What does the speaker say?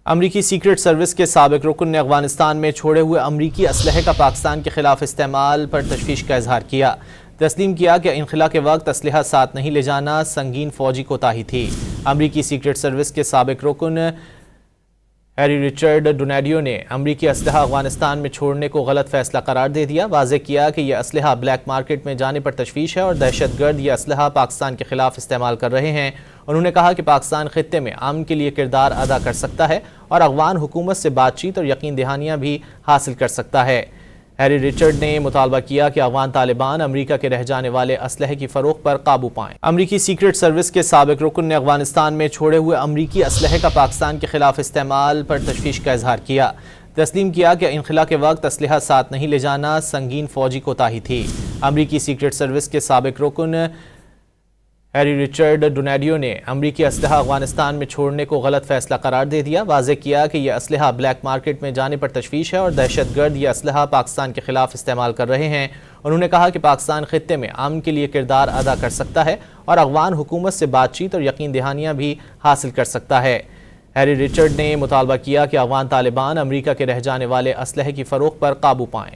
امریکی secret service کے سابق رکن نے افغانستان میں چھوڑے ہوئے امریکی اسلحے کا پاکستان کے خلاف استعمال پر تشویش کا اظہار کیا۔ تسلیم کیا کہ انخلا کے وقت اسلحہ ساتھ نہیں لے جانا سنگین فوجی کوتاہی تھی۔ امریکی سیکرٹ سروس کے سابق رکن ہیری رچرڈ ڈونیڈیو نے امریکی اسلحہ افغانستان میں چھوڑنے کو غلط فیصلہ قرار دے دیا۔ واضح کیا کہ یہ اسلحہ بلیک مارکیٹ میں جانے پر تشویش ہے اور دہشت گرد یہ اسلحہ پاکستان کے خلاف استعمال کر رہے ہیں۔ انہوں نے کہا کہ پاکستان خطے میں امن کے لیے کردار ادا کر سکتا ہے اور افغان حکومت سے بات چیت اور یقین دہانیاں بھی حاصل کر سکتا ہے۔ ہیری رچرڈ نے مطالبہ کیا کہ افغان طالبان امریکہ کے رہ جانے والے اسلحے کی فروخت پر قابو پائیں۔ امریکی سیکرٹ سروس کے سابق رکن نے افغانستان میں چھوڑے ہوئے امریکی اسلحے کا پاکستان کے خلاف استعمال پر تشویش کا اظہار کیا۔ تسلیم کیا کہ انخلا کے وقت اسلحہ ساتھ نہیں لے جانا سنگین فوجی کوتاہی تھی۔ امریکی سیکرٹ سروس کے سابق رکن ہیری رچرڈ ڈونیڈیو نے امریکی اسلحہ افغانستان میں چھوڑنے کو غلط فیصلہ قرار دے دیا۔ واضح کیا کہ یہ اسلحہ بلیک مارکیٹ میں جانے پر تشویش ہے اور دہشت گرد یہ اسلحہ پاکستان کے خلاف استعمال کر رہے ہیں۔ انہوں نے کہا کہ پاکستان خطے میں امن کے لیے کردار ادا کر سکتا ہے اور افغان حکومت سے بات چیت اور یقین دہانیاں بھی حاصل کر سکتا ہے۔ ہیری رچرڈ نے مطالبہ کیا کہ افغان طالبان امریکہ کے رہ جانے والے اسلحے کی فروخت پر قابو پائیں۔